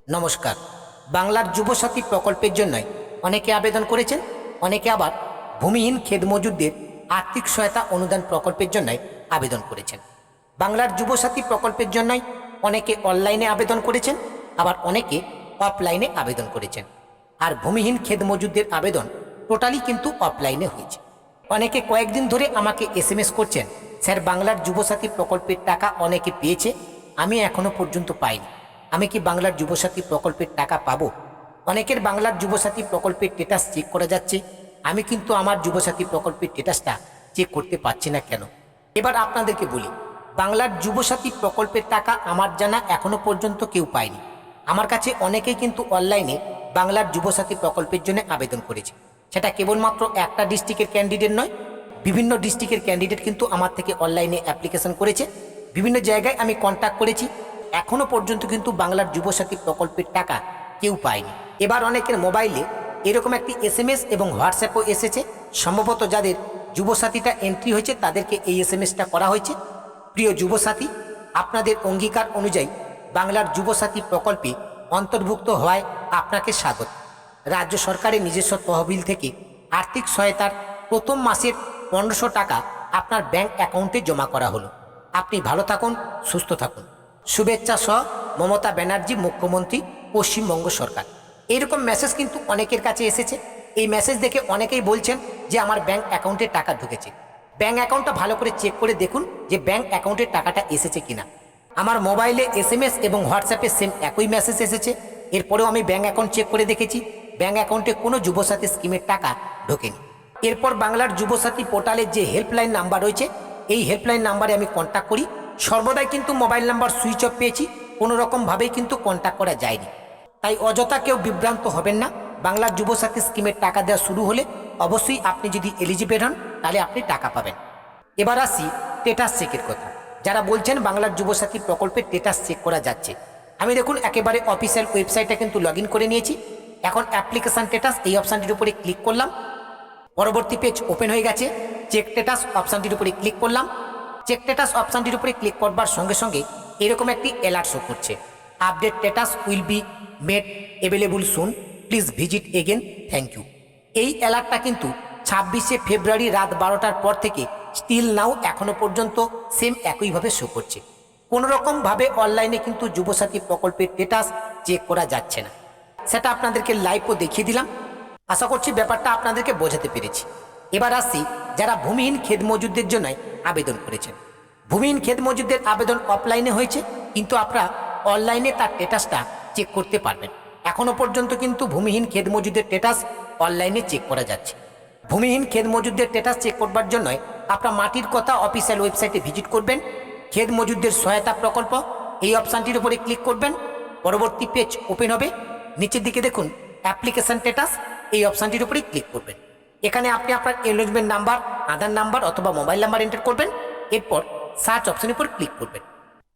নমস্কার। বাংলার যুবসাথী প্রকল্পের জন্যই অনেকে আবেদন করেছেন, অনেকে আবার ভূমিহীন খেত মজুরদের আর্থিক সহায়তা অনুদান প্রকল্পের জন্যই আবেদন করেছেন। বাংলার যুবসাথী প্রকল্পের জন্যই অনেকে অনলাইনে আবেদন করেছেন, আবার অনেকে অফলাইনে আবেদন করেছেন। আর ভূমিহীন খেত মজুরদের আবেদন টোটালি কিন্তু অফলাইনে হয়েছে। অনেকে কয়েকদিন ধরে আমাকে এসএমএস করছেন, স্যার বাংলার যুবসাথী প্রকল্পের টাকা অনেকে পেয়েছে, আমি এখনো পর্যন্ত পাইনি, আমি কি বাংলার যুবসাথী প্রকল্পের টাকা পাবো? অনেকের বাংলার যুবসাথী প্রকল্পের স্ট্যাটাস চেক করা যাচ্ছে, আমি কিন্তু আমার যুবসাথী প্রকল্পের স্ট্যাটাসটা চেক করতে পারছি না কেন? এবার আপনাদেরকে বলি, বাংলার যুবসাথী প্রকল্পের টাকা আমার জানা এখনো পর্যন্ত কেউ পায়নি। আমার কাছে অনেকেই কিন্তু অনলাইনে বাংলার যুবসাথী প্রকল্পের জন্য আবেদন করেছে। সেটা কেবলমাত্র একটা ডিস্ট্রিক্টের ক্যান্ডিডেট নয়, বিভিন্ন ডিস্ট্রিক্টের ক্যান্ডিডেট কিন্তু আমার থেকে অনলাইনে অ্যাপ্লিকেশন করেছে। বিভিন্ন জায়গায় আমি কন্ট্যাক্ট করেছি, এখনো পর্যন্ত কিন্তু বাংলার যুবসাথী প্রকল্পের টাকা কেউ পায়নি। এবার অনেকের মোবাইলে এরকম একটি এসএমএস এবং হোয়াটসঅ্যাপও এসেছে, সম্ভবত যাদের যুবসাথীটা এন্ট্রি হয়েছে তাদেরকে এই এসএমএসটা করা হয়েছে। প্রিয় যুবসাথী, আপনাদের অঙ্গীকার অনুযায়ী বাংলার যুবসাথী প্রকল্পে অন্তর্ভুক্ত হওয়ায় আপনাকে স্বাগত। রাজ্য সরকারের নিজস্ব তহবিল থেকে আর্থিক সহায়তার প্রথম মাসের 1500 টাকা আপনার ব্যাংক অ্যাকাউন্টে জমা করা হলো। আপনি ভালো থাকুন, সুস্থ থাকুন। শুভেচ্ছা সহ মমতা ব্যানার্জি, মুখ্যমন্ত্রী, পশ্চিমবঙ্গ সরকার। এইরকম মেসেজ কিন্তু অনেকের কাছে এসেছে। এই মেসেজ দেখে অনেকেই বলছেন যে আমার ব্যাংক অ্যাকাউন্টে টাকা ঢুকেছে। ব্যাংক অ্যাকাউন্টটা ভালো করে চেক করে দেখুন যে ব্যাংক অ্যাকাউন্টের টাকাটা এসেছে কিনা। আমার মোবাইলে এসএমএস এবং হোয়াটসঅ্যাপে সেম একই মেসেজ এসেছে। এরপরেও আমি ব্যাংক অ্যাকাউন্ট চেক করে দেখেছি, ব্যাংক অ্যাকাউন্টে কোনো যুবসাথী স্কিমের টাকা ঢোকেনি। এরপর বাংলার যুবসাথী পোর্টালের যে হেল্পলাইন নাম্বার রয়েছে, এই হেল্পলাইন নাম্বারে আমি কন্ট্যাক্ট করি। সর্বদাই কিন্তু মোবাইল নাম্বার সুইচ অফ পেয়েছি, কোনো রকমভাবেই কিন্তু কন্ট্যাক্ট করা যায়নি। তাই অযথা কেউ বিভ্রান্ত হবেন না। বাংলার যুবসাথী স্কিমের টাকা দেওয়া শুরু হলে অবশ্যই আপনি যদি এলিজিবল হন তাহলে আপনি টাকা পাবেন। এবার আসি স্ট্যাটাস চেকের কথা। যারা বলছেন বাংলার যুবসাথী প্রকল্পের স্ট্যাটাস চেক করা যাচ্ছে, আমি দেখুন একেবারে অফিসিয়াল ওয়েবসাইটটা কিন্তু লগ ইন করে নিয়েছি। এখন অ্যাপ্লিকেশান স্ট্যাটাস এই অপশানটির উপরে ক্লিক করলাম, পরবর্তী পেজ ওপেন হয়ে গেছে। চেক স্ট্যাটাস অপশানটির উপরে ক্লিক করলাম। চেক স্ট্যাটাস অপশানটির উপরে ক্লিক করবার সঙ্গে সঙ্গে এরকম একটি অ্যালার্ট শো করছে, update status will be made available soon, please visit again, thank you. এই অ্যালার্টটা কিন্তু 26শে ফেব্রুয়ারি রাত 12টার পর থেকে স্টিল নাও এখনো পর্যন্ত সেম একইভাবে শো করছে। কোনো রকমভাবে অনলাইনে কিন্তু যুবসাথী প্রকল্পের স্ট্যাটাস চেক করা যাচ্ছে না। সেটা আপনাদেরকে লাইভও দেখিয়ে দিলাম। আশা করছি ব্যাপারটা আপনাদেরকে বোঝাতে পেরেছি। এবার আসছি যারা ভূমিহীন খেত মজুরদের জন্য আবেদন করেছেন। ভূমিহীন খেত মজুরদের আবেদন অফলাইনে হয়েছে, কিন্তু আপনারা অনলাইনে তার স্ট্যাটাসটা চেক করতে পারবেন। এখনও পর্যন্ত কিন্তু ভূমিহীন খেত মজুরদের স্ট্যাটাস অনলাইনে চেক করা যাচ্ছে। ভূমিহীন খেত মজুরদের স্ট্যাটাস চেক করবার জন্য আপনার মাটির কথা অফিসিয়াল ওয়েবসাইটে ভিজিট করবেন। খেত মজুরদের সহায়তা প্রকল্প এই অপশানটির উপরে ক্লিক করবেন, পরবর্তী পেজ ওপেন হবে। নিচের দিকে দেখুন অ্যাপ্লিকেশান স্ট্যাটাস, এই অপশানটির উপরে ক্লিক করবেন। এখানে আপনি আপনার এনরোলমেন্ট নাম্বার, আধার নাম্বার অথবা মোবাইল নাম্বার এন্টার করবেন। এরপর সার্চ অপশানের উপর ক্লিক করবেন।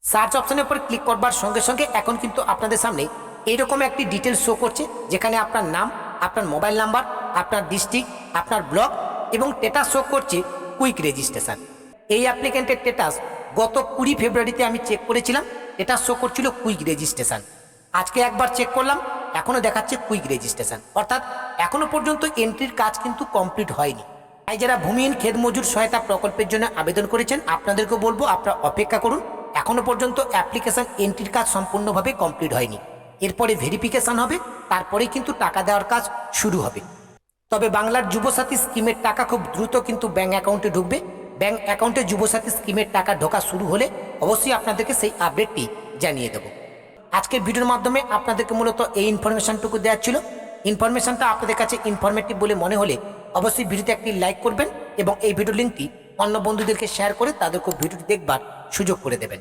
সার্চ অপশানের উপর ক্লিক করবার সঙ্গে সঙ্গে এখন কিন্তু আপনাদের সামনে এইরকম একটি ডিটেলস শো করছে, যেখানে আপনার নাম, আপনার মোবাইল নাম্বার, আপনার ডিস্ট্রিক্ট, আপনার ব্লক এবং স্ট্যাটাস শো করছে কুইক রেজিস্ট্রেশন। এই অ্যাপ্লিকেন্টের স্ট্যাটাস গত 20 ফেব্রুয়ারিতে আমি চেক করেছিলাম, এটা শো করছিল কুইক রেজিস্ট্রেশন। আজকে একবার চেক করলাম, এখনও দেখাচ্ছে কুইক রেজিস্ট্রেশন, অর্থাৎ এখনও পর্যন্ত এন্ট্রির কাজ কিন্তু কমপ্লিট হয়নি। তাই যারা ভূমিহীন খেত মজুর সহায়তা প্রকল্পের জন্য আবেদন করেছেন আপনাদেরকে বলবো আপনারা অপেক্ষা করুন। এখনও পর্যন্ত অ্যাপ্লিকেশন এন্ট্রির কাজ সম্পূর্ণভাবে কমপ্লিট হয়নি। এরপরে ভেরিফিকেশন হবে, তারপরেই কিন্তু টাকা দেওয়ার কাজ শুরু হবে। তবে বাংলার যুবসাথী স্কিমের টাকা খুব দ্রুত কিন্তু ব্যাঙ্ক অ্যাকাউন্টে ঢুকবে। ব্যাঙ্ক অ্যাকাউন্টে যুবসাথী স্কিমের টাকা ঢোকা শুরু হলে অবশ্যই আপনাদেরকে সেই আপডেটটি জানিয়ে দেবো। আজকের ভিডিওর মাধ্যমে আপনাদেরকে মূলত এই ইনফরমেশনটুকু দেওয়া ছিল। ইনফরমেশনটা আপনাদের কাছে ইনফরমেটিভ বলে মনে হলে অবশ্যই ভিডিওতে একটি লাইক করবেন এবং এই ভিডিও লিঙ্কটি অন্য বন্ধুদেরকে শেয়ার করে তাদেরকে ভিডিওটি দেখবার সুযোগ করে দেবেন।